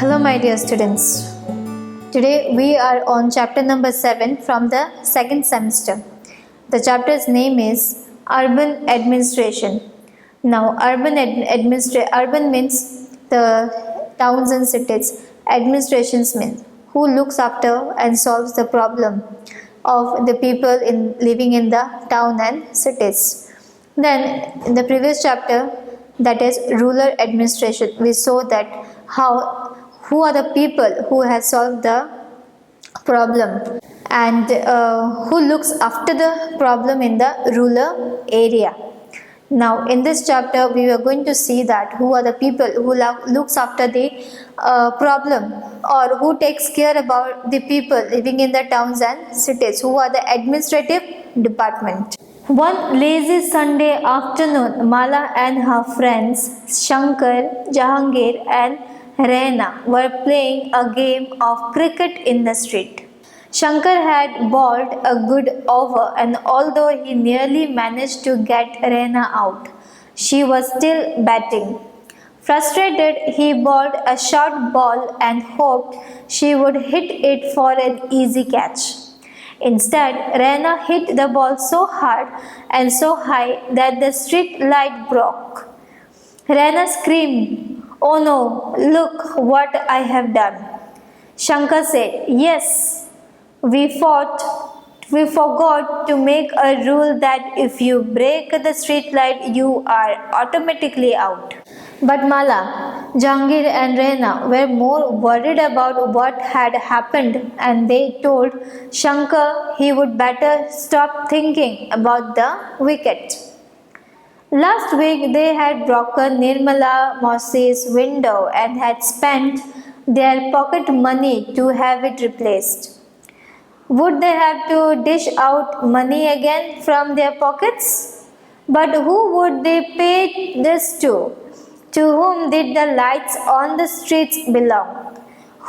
Hello, my dear students. Today we are on chapter number 7 from the second semester. The chapter's name is Urban Administration. Now, urban means the towns and cities. Administrations means who looks after and solves the problem of the people living in the town and cities. Then, in the previous chapter, that is rural administration, we saw that who are the people who have solved the problem and who looks after the problem in the rural area. Now in this chapter we are going to see that who are the people who looks after the problem, or who takes care about the people living in the towns and cities, who are the administrative department. One lazy Sunday afternoon, Mala and her friends Shankar, Jahangir and Reina were playing a game of cricket in the street. Shankar had bowled a good over, and although he nearly managed to get Reina out, she was still batting. Frustrated, he bowled a short ball and hoped she would hit it for an easy catch. Instead, Reina hit the ball so hard and so high that the street light broke. Reina screamed, "Oh no, look what I have done." Shankar said, "Yes, we forgot to make a rule that if you break the street light, you are automatically out." But Mala, Jahangir and Reina were more worried about what had happened, and they told Shankar he would better stop thinking about the wicket. Last week they had broken Nirmala Mausi's window and had spent their pocket money to have it replaced. Would they have to dish out money again from their pockets? But who would they pay this to? To whom did the lights on the streets belong?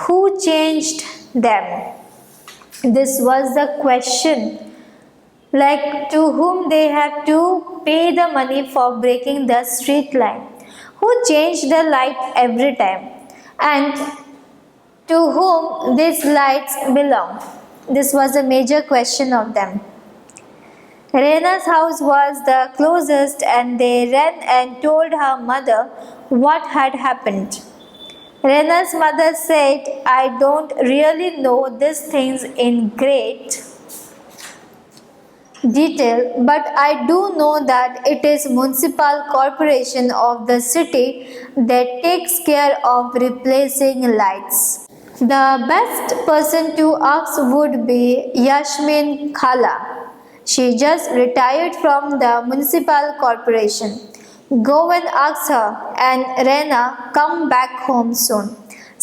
Who changed them? This was the question. Like, to whom they have to pay the money for breaking the street light? Who changed the light every time? And to whom these lights belong? This was a major question of them. Reina's house was the closest, and they ran and told her mother what had happened. Reina's mother said, "I don't really know these things in great detail, but I do know that it is municipal corporation of the city that takes care of replacing lights. The best person to ask would be Yasmin Khala. She just retired from the municipal corporation. Go and ask her, and Reina, come back home soon."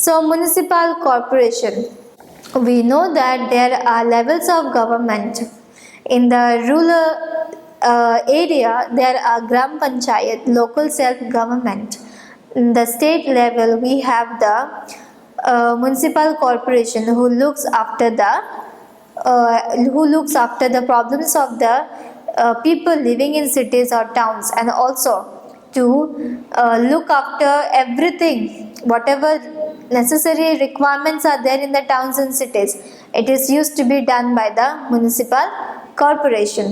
So, municipal corporation. We know that there are levels of government. In the rural area, there are Gram Panchayat, local self-government. In the state level, we have the municipal corporation who looks after the problems of the people living in cities or towns, and also to look after everything, whatever necessary requirements are there in the towns and cities. It is used to be done by the municipal corporation.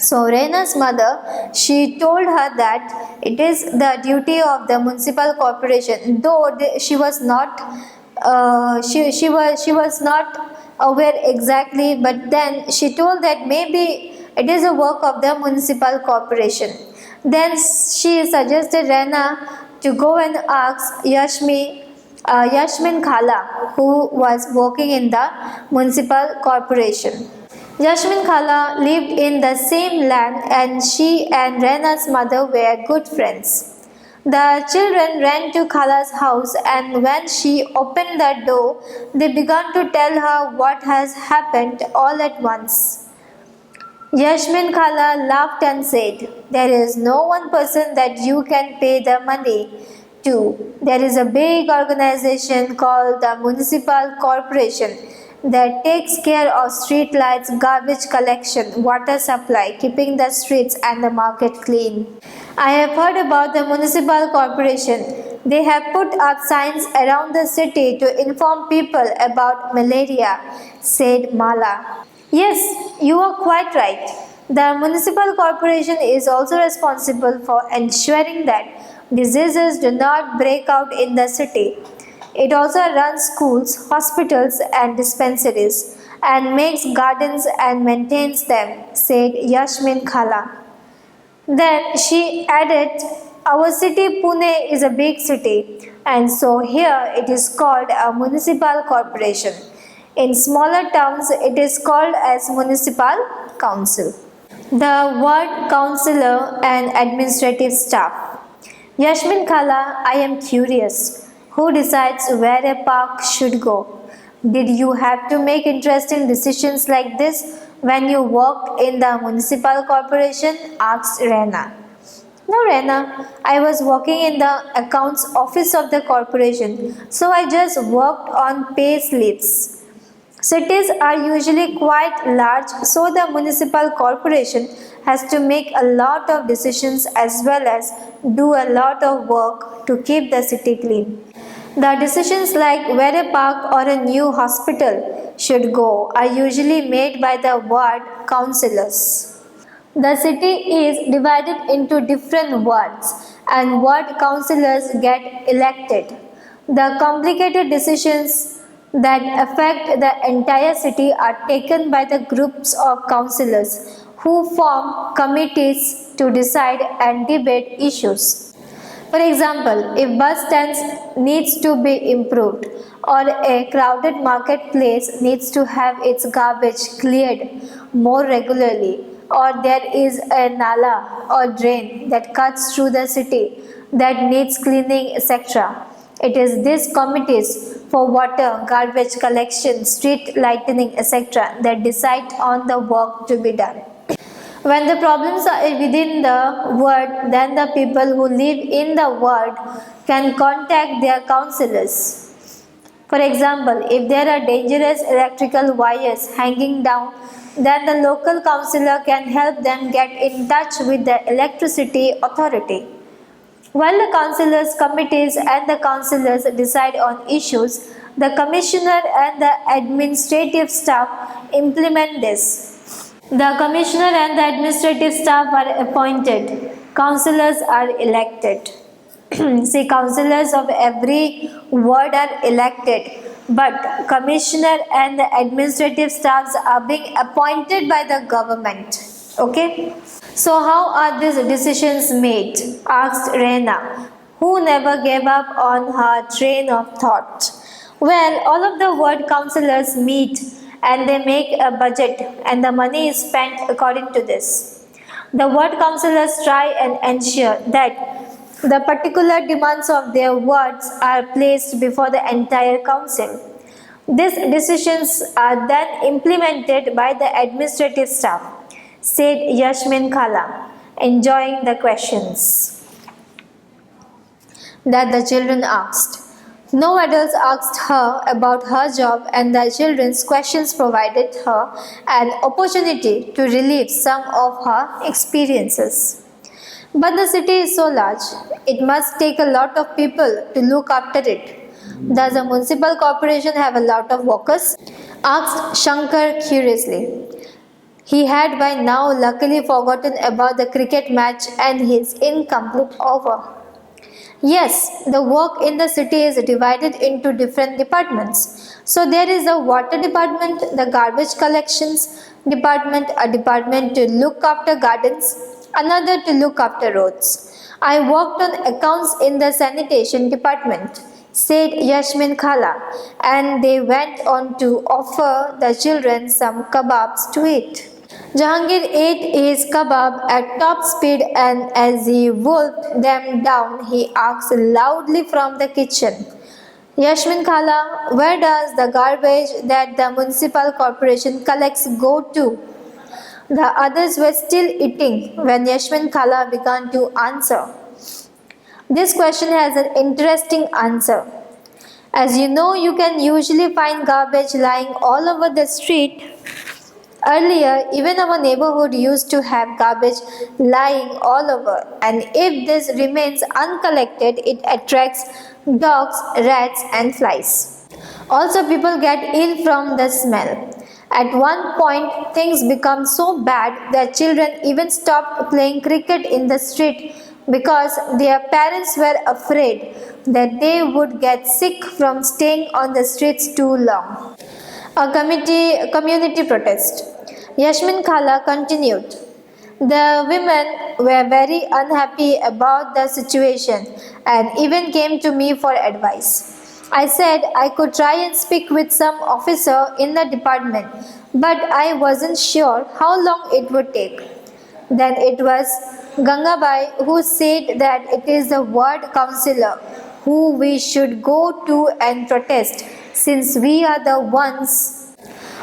So Reina's mother, she told her that it is the duty of the municipal corporation, though she was not aware exactly, but then she told that maybe it is a work of the municipal corporation. Then she suggested Reina to go and ask Yasmin Khala, who was working in the municipal corporation. Yasmin Khala lived in the same land, and she and Reina's mother were good friends. The children ran to Khala's house, and when she opened the door, they began to tell her what has happened all at once. Yasmin Khala laughed and said, "There is no one person that you can pay the money to. There is a big organization called the Municipal Corporation that takes care of street lights, garbage collection, water supply, keeping the streets and the market clean. I have heard about the municipal corporation. They have put up signs around the city to inform people about malaria, said Mala. Yes, you are quite right. The municipal corporation is also responsible for ensuring that diseases do not break out in the city. It also runs schools, hospitals, and dispensaries and makes gardens and maintains them, said Yashmin Khala. Then she added, our city Pune is a big city, and so here it is called a municipal corporation. In smaller towns, it is called as municipal council. The word councillor and administrative staff. Yashmin Khala, I am curious. Who decides where a park should go? Did you have to make interesting decisions like this when you worked in the municipal corporation? Asked Rena. No, Rena, I was working in the accounts office of the corporation, so I just worked on pay slips. Cities are usually quite large, so the municipal corporation has to make a lot of decisions as well as do a lot of work to keep the city clean. The decisions like where a park or a new hospital should go are usually made by the ward councillors. The city is divided into different wards and ward councillors get elected. The complicated decisions that affect the entire city are taken by the groups of councillors who form committees to decide and debate issues. For example, if bus stands needs to be improved or a crowded marketplace needs to have its garbage cleared more regularly or there is a nala or drain that cuts through the city that needs cleaning etc. It is these committees for water, garbage collection, street lightening etc. that decide on the work to be done. When the problems are within the ward, then the people who live in the ward can contact their councillors. For example, if there are dangerous electrical wires hanging down, then the local councillor can help them get in touch with the electricity authority. While the councillors' committees and the councillors decide on issues, the commissioner and the administrative staff implement this. The commissioner and the administrative staff are appointed. Councillors are elected. See, councillors of every ward are elected, but commissioner and the administrative staffs are being appointed by the government. Okay? So how are these decisions made? Asked Rena, who never gave up on her train of thought. Well, all of the ward councillors meet and they make a budget and the money is spent according to this. The ward councillors try and ensure that the particular demands of their wards are placed before the entire council. These decisions are then implemented by the administrative staff, said Yashmin Khala, enjoying the questions that the children asked. No adults asked her about her job and the children's questions provided her an opportunity to relive some of her experiences. But the city is so large, it must take a lot of people to look after it. Does the municipal corporation have a lot of workers? Asked Shankar curiously. He had by now luckily forgotten about the cricket match and his incomplete over. Yes, the work in the city is divided into different departments. So there is a water department, the garbage collections department, a department to look after gardens, another to look after roads. I worked on accounts in the sanitation department, said Yashmin Khala, and they went on to offer the children some kebabs to eat. Jahangir ate his kebab at top speed and as he wolfed them down, he asked loudly from the kitchen, Yashmin Khala, where does the garbage that the municipal corporation collects go to? The others were still eating when Yashmin Khala began to answer. This question has an interesting answer. As you know, you can usually find garbage lying all over the street Earlier, even our neighborhood used to have garbage lying all over, and if this remains uncollected, it attracts dogs, rats, and flies. Also, people get ill from the smell. At one point, things become so bad that children even stopped playing cricket in the street because their parents were afraid that they would get sick from staying on the streets too long. Community protest. Yasmin Khala continued. The women were very unhappy about the situation and even came to me for advice. I said I could try and speak with some officer in the department, but I wasn't sure how long it would take. Then it was Gangabai who said that it is the ward councillor who we should go to and protest since we are the ones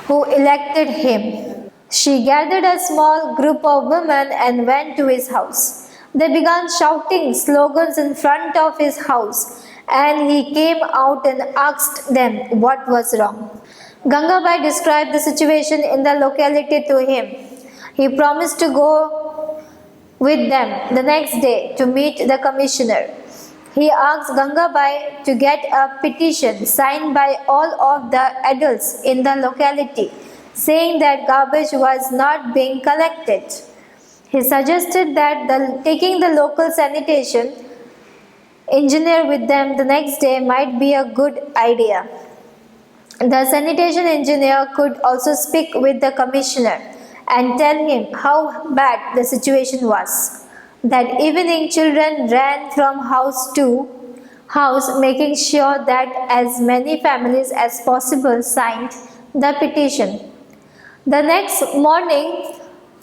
who elected him. She gathered a small group of women and went to his house. They began shouting slogans in front of his house, and he came out and asked them what was wrong. Gangabai described the situation in the locality to him. He promised to go with them the next day to meet the commissioner. He asked Gangabai to get a petition signed by all of the adults in the locality saying that garbage was not being collected. He suggested that taking the local sanitation engineer with them the next day might be a good idea. The sanitation engineer could also speak with the commissioner and tell him how bad the situation was. That evening, children ran from house to house, making sure that as many families as possible signed the petition. The next morning,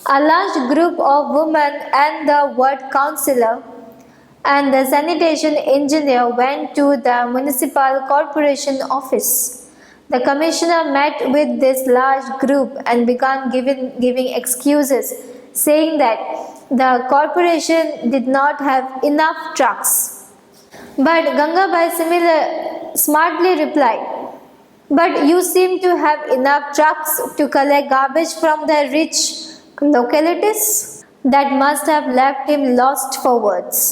a large group of women and the ward councillor and the sanitation engineer went to the municipal corporation office. The commissioner met with this large group and began giving excuses, saying that the corporation did not have enough trucks. But Gangabai smartly replied, "But you seem to have enough trucks to collect garbage from the rich localities." That must have left him lost for words,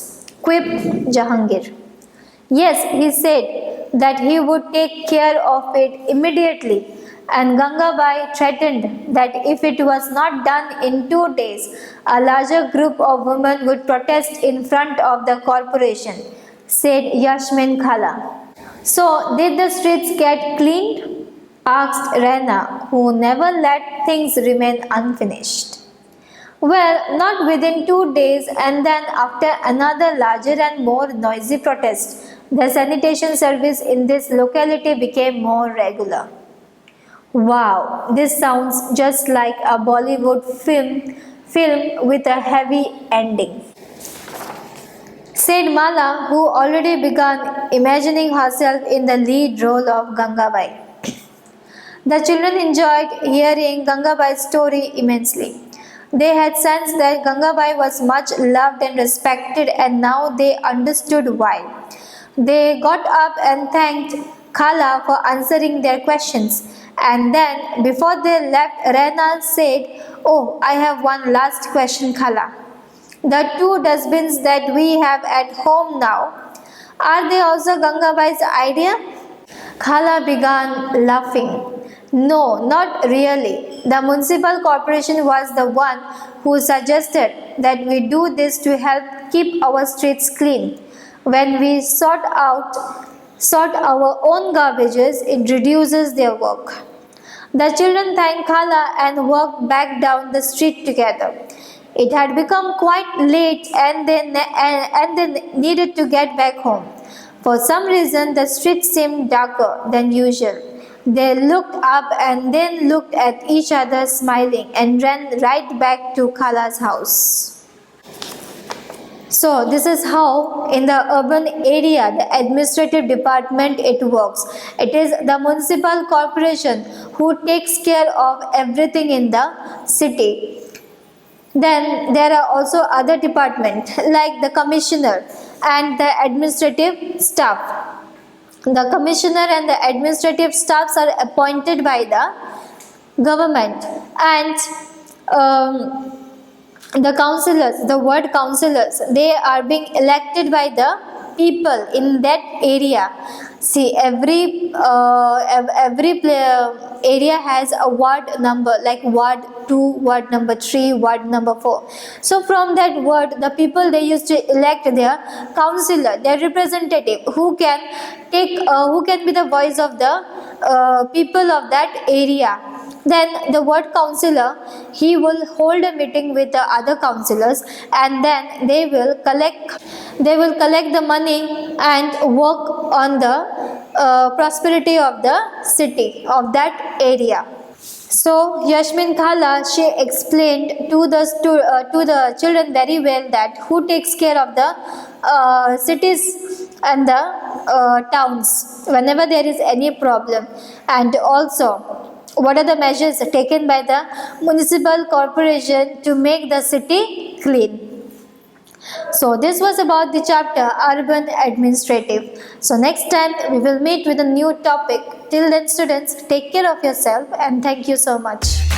quipped Jahangir. Yes, he said that he would take care of it immediately, and Gangabai threatened that if it was not done in 2 days, a larger group of women would protest in front of the corporation, said Yasmin Khala. So, did the streets get cleaned? Asked Rena, who never let things remain unfinished. Well, not within 2 days, and then after another larger and more noisy protest, the sanitation service in this locality became more regular. Wow, this sounds just like a Bollywood film with a heavy ending, said Mala, who already began imagining herself in the lead role of Gangabai. The children enjoyed hearing Gangabai's story immensely. They had sensed that Gangabai was much loved and respected, and now they understood why. They got up and thanked Khala for answering their questions. And then, before they left, Rena said, "Oh, I have one last question, Khala. The 2 dustbins that we have at home now, are they also Gangabai's idea?" Khala began laughing. No, not really. The municipal corporation was the one who suggested that we do this to help keep our streets clean. When we sort our own garbages, it reduces their work. The children thanked Khala and walked back down the street together. It had become quite late and they needed to get back home. For some reason, the street seemed darker than usual. They looked up and then looked at each other smiling and ran right back to Khala's house. So this is how in the urban area the administrative department it works. It is the municipal corporation who takes care of everything in the city. Then there are also other departments like the commissioner and the administrative staff. The commissioner and the administrative staffs are appointed by the government, and the councillors, the word councillors, they are being elected by the people in that area. See, area has a ward number, like ward 2, ward number 3, ward number 4. So from that ward, the people, they used to elect their councillor, their representative, who can be the voice of the people of that area. Then the ward councillor, he will hold a meeting with the other councillors, and then they will collect the money and work on the prosperity of the city, of that area. So Yasmin Khala, she explained to the children very well that who takes care of the cities and the towns whenever there is any problem, and also what are the measures taken by the municipal corporation to make the city clean. So this was about the chapter Urban Administrative. So next time we will meet with a new topic. Till then, students, take care of yourself and thank you so much.